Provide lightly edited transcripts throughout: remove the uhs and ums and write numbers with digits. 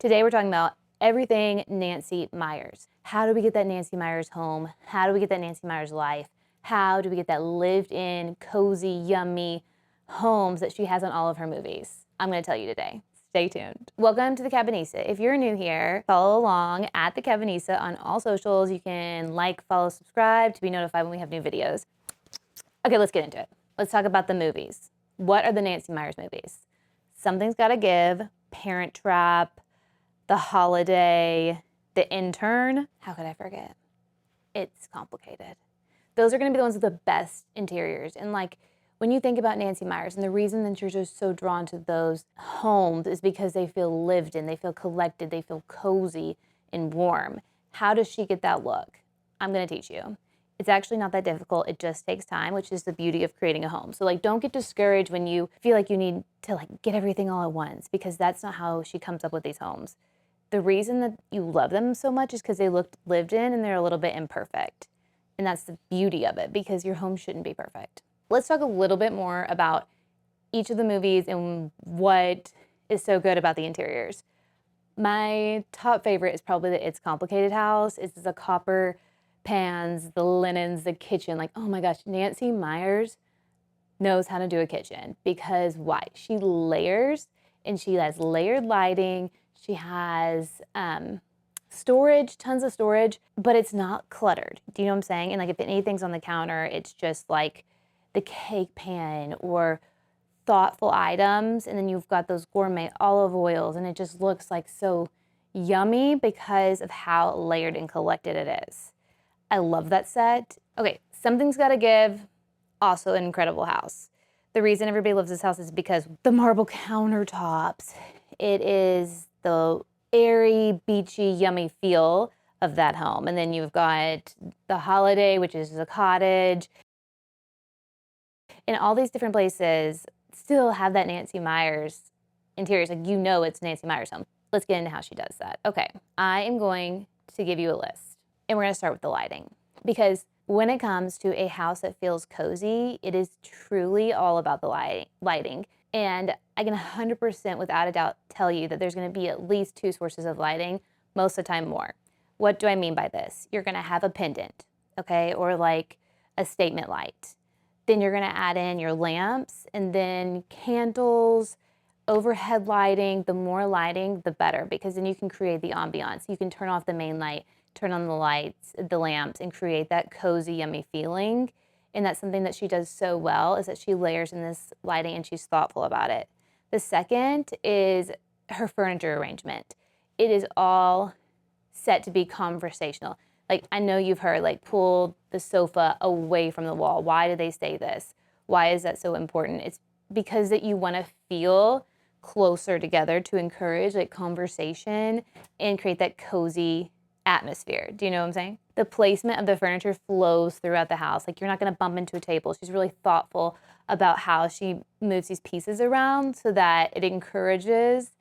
Today we're talking about everything Nancy Meyers. How do we get that Nancy Meyers home? How do we get that Nancy Meyers life? How do we get that lived-in, cozy, yummy homes that she has in all of her movies? I'm going to tell you today. Stay tuned. Welcome to the Cabinisa. If you're new here, follow along at the Cabinisa on all socials. You can like, follow, subscribe to be notified when we have new videos. Okay, let's get into it. Let's talk about the movies. What are the Nancy Meyers movies? Something's Gotta Give, Parent Trap, The Holiday, The Intern. How could I forget? It's Complicated. Those are going to be the ones with the best interiors. And like when you think about Nancy Meyers, and the reason that you're just so drawn to those homes is because they feel lived in, they feel collected, they feel cozy and warm. How does she get that look? I'm going to teach you. It's actually not that difficult. It just takes time, which is the beauty of creating a home. So like, don't get discouraged when you feel like you need to like get everything all at once, because that's not how she comes up with these homes. The reason that you love them so much is because they look lived in and they're a little bit imperfect. And that's the beauty of it, because your home shouldn't be perfect. Let's talk a little bit more about each of the movies and what is so good about the interiors. My top favorite is probably the It's Complicated house. It's the copper pans, the linens, the kitchen. Like, oh my gosh, Nancy Meyers knows how to do a kitchen, because why? She layers, and she has layered lighting. She has storage, tons of storage, but it's not cluttered. Do you know what I'm saying? And like if anything's on the counter, it's just like the cake pan or thoughtful items. And then you've got those gourmet olive oils, and it just looks like so yummy because of how layered and collected it is. I love that set. Okay, Something's Gotta Give, also an incredible house. The reason everybody loves this house is because the marble countertops. It is the airy, beachy, yummy feel of that home. And then you've got The Holiday, which is a cottage. And all these different places still have that Nancy Meyers interiors. Like, you know it's Nancy Meyers home. Let's get into how she does that. Okay, I am going to give you a list. And we're going to start with the lighting, because when it comes to a house that feels cozy, it is truly all about the lighting. And I can 100% without a doubt tell you that there's going to be at least 2 sources of lighting, most of the time more. What do I mean by this? You're going to have a pendant, okay, or like a statement light. Then you're going to add in your lamps, and then candles, overhead lighting. The more lighting, the better, because then you can create the ambiance. You can turn off the main light, turn on the lights, the lamps, and create that cozy, yummy feeling. And that's something that she does so well, is that she layers in this lighting and she's thoughtful about it. The second is her furniture arrangement. It is all set to be conversational. Like, I know you've heard, like, pull the sofa away from the wall. Why do they say this? Why is that so important? It's because that you want to feel closer together to encourage like conversation and create that cozy atmosphere. Do you know what I'm saying? The placement of the furniture flows throughout the house. Like, you're not going to bump into a table. She's really thoughtful about how she moves these pieces around so that it encourages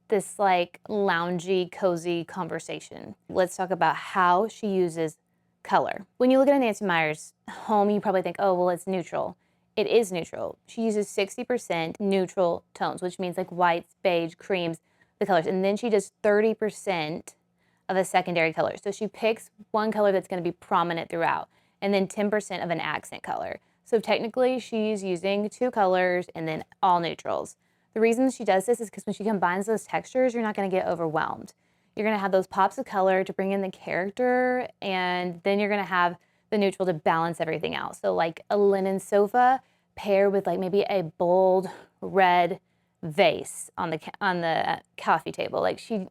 this like loungy, cozy conversation. Let's talk about how she uses color. When you look at a Nancy Meyers home, you probably think, oh, well, it's neutral. It is neutral. She uses 60% neutral tones, which means like whites, beige, creams, the colors. And then she does 30% of a secondary color. So she picks one color that's going to be prominent throughout, and then 10% of an accent color. So technically she's using 2 colors and then all neutrals. The reason she does this is because when she combines those textures, you're not going to get overwhelmed. You're going to have those pops of color to bring in the character, and then you're going to have the neutral to balance everything out. So like a linen sofa paired with like maybe a bold red vase on the coffee table. Like, she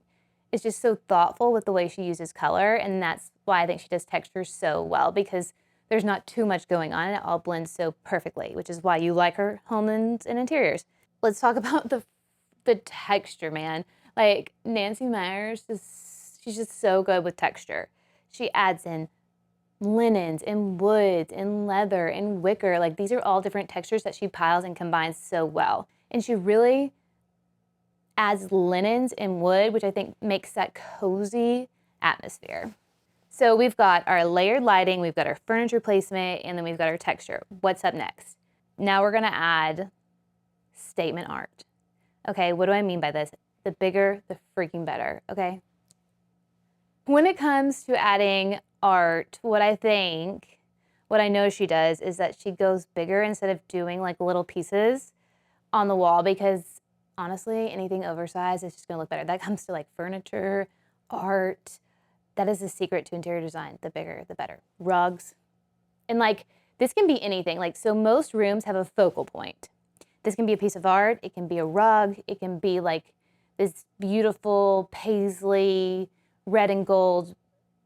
is just so thoughtful with the way she uses color, and that's why I think she does textures so well, because there's not too much going on and it all blends so perfectly, which is why you like her homes and interiors. Let's talk about the texture, man. Like, Nancy Meyers, she's just so good with texture. She adds in linens and woods and leather and wicker. Like, these are all different textures that she piles and combines so well. And she really adds linens and wood, which I think makes that cozy atmosphere. So we've got our layered lighting, we've got our furniture placement, and then we've got our texture. What's up next? Now we're gonna add statement art. Okay, what do I mean by this? The bigger, the freaking better, okay? When it comes to adding art, what I know she does is that she goes bigger instead of doing like little pieces on the wall, because honestly, anything oversized is just gonna look better. That comes to like furniture, art. That is the secret to interior design. The bigger, the better. Rugs. And like, this can be anything. Like, so most rooms have a focal point. This can be a piece of art. It can be a rug. It can be like this beautiful paisley red and gold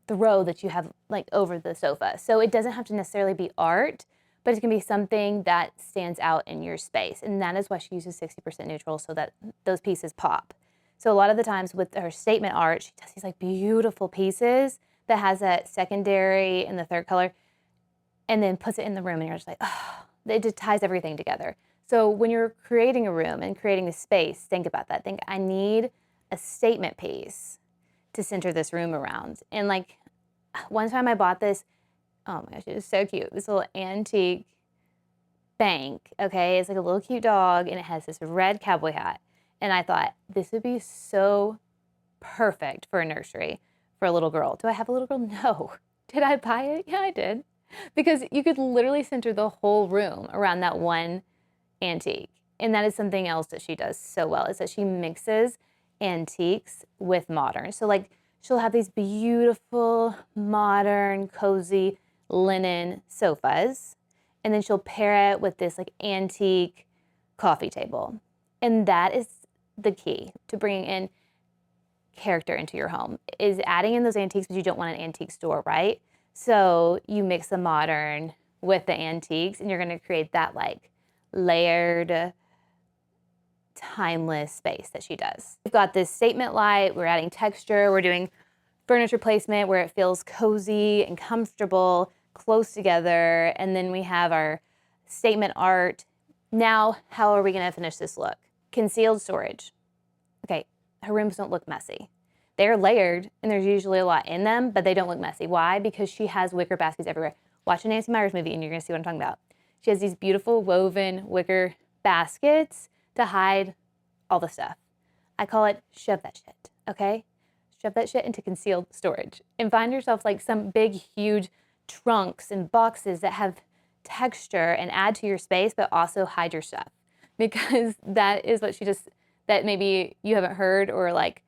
throw that you have like over the sofa. So it doesn't have to necessarily be art, but it can be something that stands out in your space. And that is why she uses 60% neutral, so that those pieces pop. So a lot of the times with her statement art, she does these like beautiful pieces that has that secondary and the third color, and then puts it in the room, and you're just like, oh, it just ties everything together. So when you're creating a room and creating a space, think about that. Think, I need a statement piece to center this room around. And like, one time I bought this, oh my gosh, it was so cute. This little antique bank, okay? It's like a little cute dog, and it has this red cowboy hat. And I thought, this would be so perfect for a nursery for a little girl. Do I have a little girl? No. Did I buy it? Yeah, I did. Because you could literally center the whole room around that one antique. And that is something else that she does so well, is that she mixes antiques with modern. So like, she'll have these beautiful, modern, cozy linen sofas, and then she'll pair it with this like antique coffee table. And that is the key to bringing in character into your home, is adding in those antiques, but you don't want an antique store, right? So you mix the modern with the antiques, and you're gonna create that like layered, timeless space that she does. We've got this statement light, we're adding texture, we're doing furniture placement where it feels cozy and comfortable, close together, and then we have our statement art. Now, how are we gonna finish this look? Concealed storage. Okay, her rooms don't look messy. They're layered, and there's usually a lot in them, but they don't look messy. Why? Because she has wicker baskets everywhere. Watch a Nancy Meyers movie, and you're gonna see what I'm talking about. She has these beautiful woven wicker baskets to hide all the stuff. I call it shove that shit, okay? Shove that shit into concealed storage, and find yourself like some big, huge trunks and boxes that have texture and add to your space, but also hide your stuff. Because that is what she just, that maybe you haven't heard, or like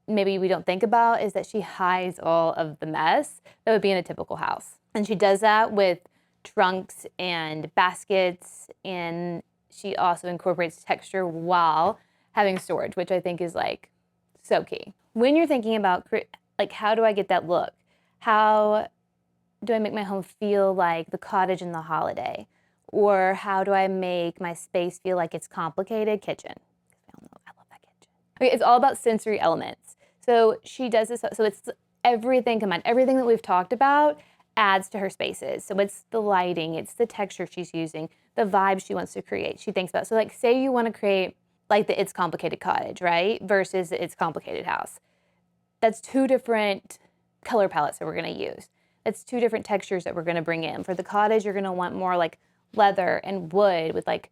maybe we don't think about, is that she hides all of the mess that would be in a typical house. And she does that with trunks and baskets, and she also incorporates texture while having storage, which I think is like so key. When you're thinking about like, how do I get that look? How do I make my home feel like the cottage in the holiday? Or how do I make my space feel like it's complicated? Kitchen. I love that kitchen. Okay, it's all about sensory elements. So she does this, so it's everything combined. Everything that we've talked about adds to her spaces. So it's the lighting, it's the texture she's using, the vibe she wants to create, she thinks about. So like, say you want to create like the It's Complicated cottage, right? Versus the It's Complicated house. That's two different color palettes that we're gonna use. That's two different textures that we're gonna bring in. For the cottage, you're gonna want more like leather and wood with like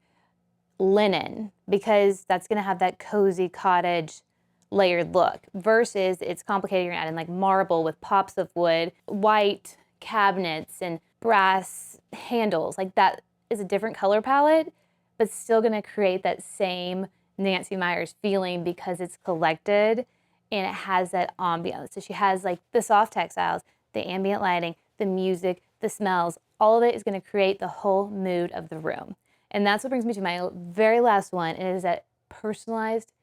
linen, because that's gonna have that cozy cottage layered look. Versus It's Complicated, you're gonna add in like marble with pops of wood, white cabinets and brass handles. Like, that is a different color palette, but still gonna create that same Nancy Meyers feeling, because it's collected and it has that ambiance. So she has like the soft textiles, the ambient lighting, the music, the smells, all of it is gonna create the whole mood of the room. And that's what brings me to my very last one, and it is that personalized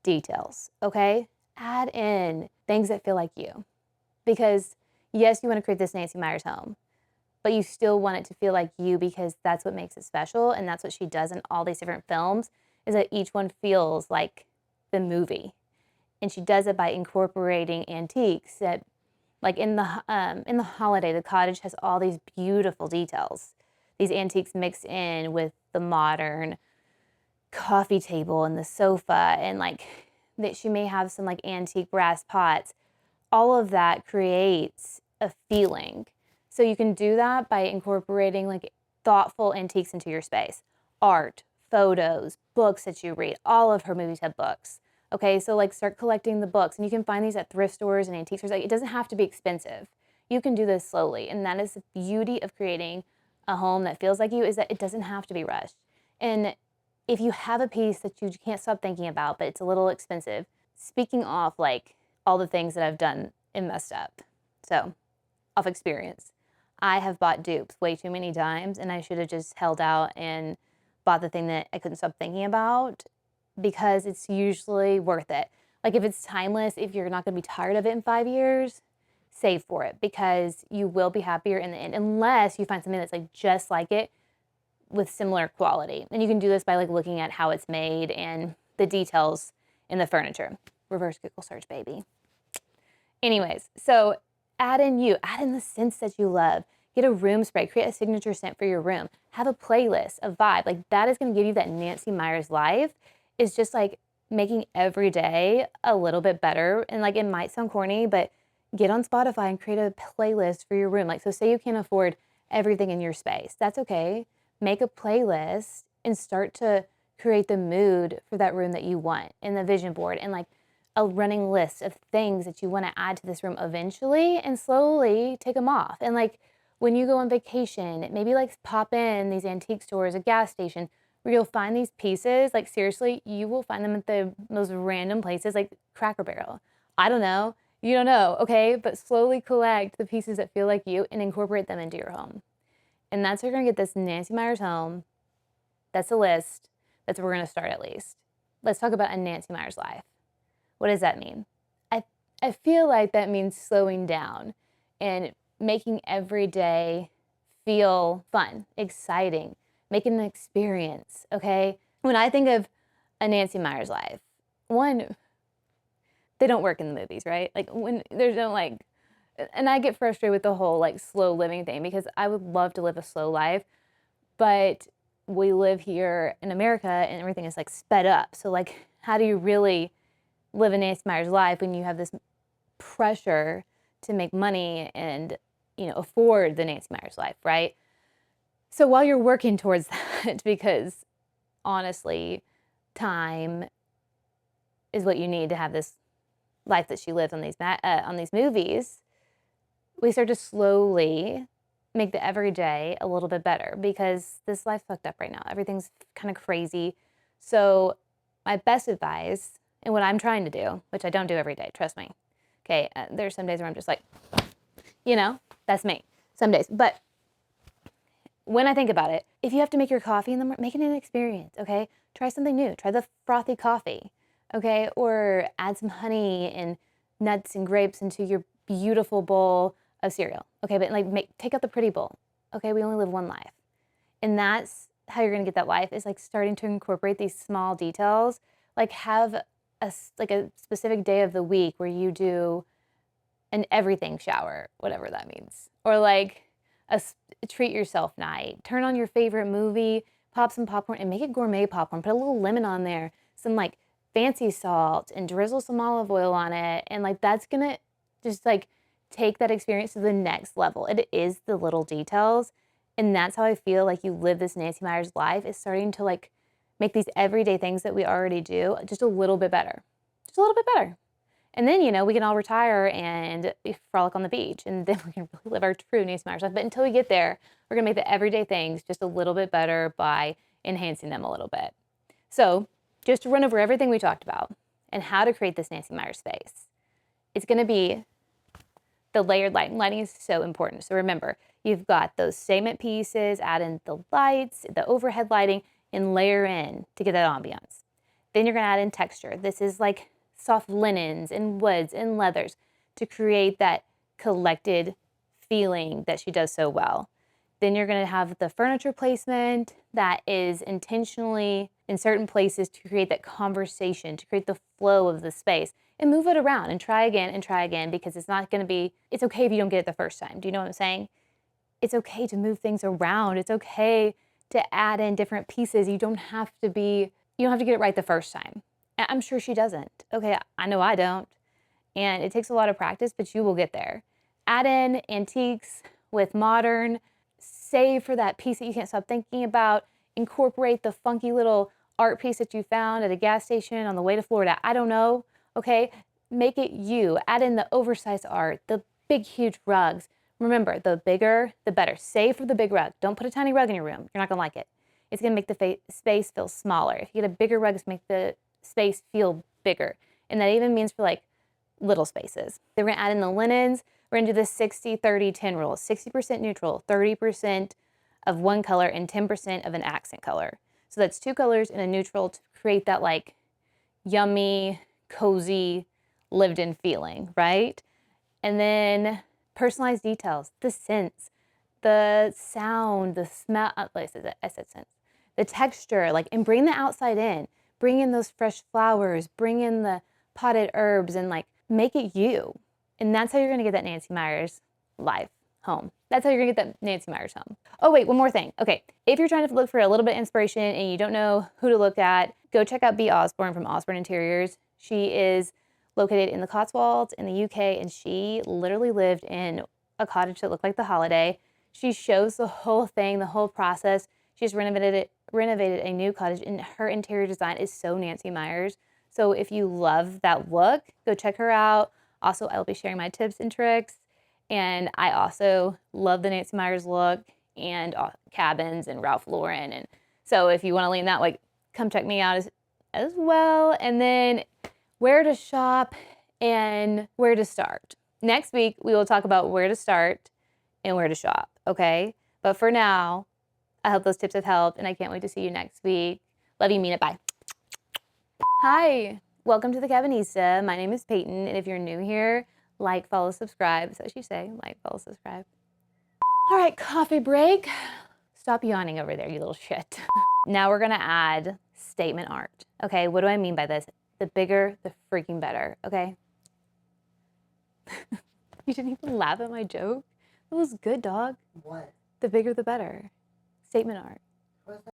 details, okay? Add in things that feel like you. Because yes, you wanna create this Nancy Meyers home, but you still want it to feel like you, because that's what makes it special, and that's what she does in all these different films, is that each one feels like the movie. And she does it by incorporating antiques that, like in the holiday, the cottage has all these beautiful details. These antiques mix in with the modern coffee table and the sofa, and like that she may have some like antique brass pots. All of that creates a feeling. So you can do that by incorporating like thoughtful antiques into your space. Art, photos, books that you read. All of her movies have books. Okay, so like start collecting the books, and you can find these at thrift stores and antique stores. Like, it doesn't have to be expensive. You can do this slowly, and that is the beauty of creating a home that feels like you, is that it doesn't have to be rushed. And if you have a piece that you can't stop thinking about, but it's a little expensive, speaking off like all the things that I've done and messed up. So, off experience, I have bought dupes way too many times, and I should have just held out and bought the thing that I couldn't stop thinking about, because it's usually worth it. Like, if it's timeless, if you're not gonna be tired of it in 5 years, save for it, because you will be happier in the end, unless you find something that's like just like it with similar quality. And you can do this by like looking at how it's made and the details in the furniture. Reverse Google search, baby. Anyways, so add in the scents that you love. Get a room spray, create a signature scent for your room. Have a playlist, a vibe. Like, that is gonna give you that Nancy Meyers life. Is just like making every day a little bit better. And like, it might sound corny, but get on Spotify and create a playlist for your room. Like, so say you can't afford everything in your space. That's okay. Make a playlist and start to create the mood for that room that you want, in the vision board, and like a running list of things that you want to add to this room eventually, and slowly take them off. And like, when you go on vacation, maybe like pop in these antique stores, a gas station, where you'll find these pieces. Like, seriously, you will find them at the most random places, like Cracker Barrel. I don't know. You don't know, okay? But slowly collect the pieces that feel like you and incorporate them into your home. And that's how you're gonna get this Nancy Meyers home. That's a list. That's where we're gonna start, at least. Let's talk about a Nancy Meyers life. What does that mean? I feel like that means slowing down and making every day feel fun, exciting, making an experience, okay? When I think of a Nancy Meyers life, one, they don't work in the movies, right? Like, when there's no like, and I get frustrated with the whole like slow living thing, because I would love to live a slow life, but we live here in America and everything is like sped up. So like, how do you really live a Nancy Meyers life when you have this pressure to make money and, afford the Nancy Meyers life, right? So while you're working towards that, because honestly, time is what you need to have this life that she lives on these movies, we start to slowly make the everyday a little bit better, because this life's fucked up right now. Everything's kind of crazy. So my best advice, and what I'm trying to do, which I don't do every day, trust me. Okay, there's some days where I'm just like, that's me. Some days, but when I think about it, if you have to make your coffee in the morning, make it an experience, okay? Try something new. Try the frothy coffee, okay? Or add some honey and nuts and grapes into your beautiful bowl of cereal, okay? But like, take out the pretty bowl, okay? We only live one life. And that's how you're gonna get that life, is like starting to incorporate these small details. Like, have a specific day of the week where you do an everything shower, whatever that means. Or like a treat yourself night. Turn on your favorite movie, pop some popcorn, and make it gourmet popcorn. Put a little lemon on there, some like fancy salt, and drizzle some olive oil on it. And like, that's gonna just like take that experience to the next level. It is the little details. And that's how I feel like you live this Nancy Meyers life, is starting to like make these everyday things that we already do just a little bit better. Just a little bit better. And then, we can all retire and frolic on the beach, and then we can really live our true Nancy Meyers life. But until we get there, we're gonna make the everyday things just a little bit better by enhancing them a little bit. So just to run over everything we talked about and how to create this Nancy Meyers space, it's gonna be the layered lighting. Lighting is so important. So remember, you've got those statement pieces, add in the lights, the overhead lighting, and layer in to get that ambiance. Then you're gonna add in texture. This is like soft linens and woods and leathers to create that collected feeling that she does so well. Then you're gonna have the furniture placement that is intentionally in certain places to create that conversation, to create the flow of the space, and move it around and try again, because it's okay if you don't get it the first time. Do you know what I'm saying? It's okay to move things around. It's okay to add in different pieces. You don't have to get it right the first time. I'm sure she doesn't. Okay, I know I don't. And it takes a lot of practice, but you will get there. Add in antiques with modern, save for that piece that you can't stop thinking about, incorporate the funky little art piece that you found at a gas station on the way to Florida. I don't know, okay? Make it you. Add in the oversized art, the big, huge rugs. Remember, the bigger, the better. Save for the big rug. Don't put a tiny rug in your room. You're not gonna like it. It's gonna make the space feel smaller. If you get a bigger rug, it's make the space feel bigger. And that even means for like little spaces. Then we're gonna add in the linens. We're gonna do the 60-30-10 rule. 60% neutral, 30% of one color, and 10% of an accent color. So that's 2 colors and a neutral to create that like yummy, cozy, lived in feeling, right? And then personalized details, the scents, the sound, the smell, I said scents, the texture, like, and bring the outside in. Bring in those fresh flowers, bring in the potted herbs, and like make it you. And that's how you're gonna get that Nancy Meyers life home. That's how you're gonna get that Nancy Meyers home. Oh wait, one more thing. Okay, if you're trying to look for a little bit of inspiration and you don't know who to look at, go check out Bea Osborne from Osborne Interiors. She is located in the Cotswolds in the UK, and she literally lived in a cottage that looked like the holiday. She shows the whole thing, the whole process. She's renovated a new cottage, and her interior design is so Nancy Meyers. So if you love that look, go check her out. Also, I'll be sharing my tips and tricks. And I also love the Nancy Meyers look and cabins and Ralph Lauren. And so if you want to lean that way, come check me out as well. And then where to shop and where to start. Next week, we will talk about where to start and where to shop, okay? But for now, I hope those tips have helped, and I can't wait to see you next week. Love you, mean it, bye. Hi, welcome to the Cabinista. My name is Peyton, and if you're new here, like, follow, subscribe. Is that what you say? Like, follow, subscribe. All right, coffee break. Stop yawning over there, you little shit. Now we're gonna add statement art. Okay, what do I mean by this? The bigger, the freaking better, okay? You didn't even laugh at my joke? It was good, dog. What? The bigger, the better. Statement art.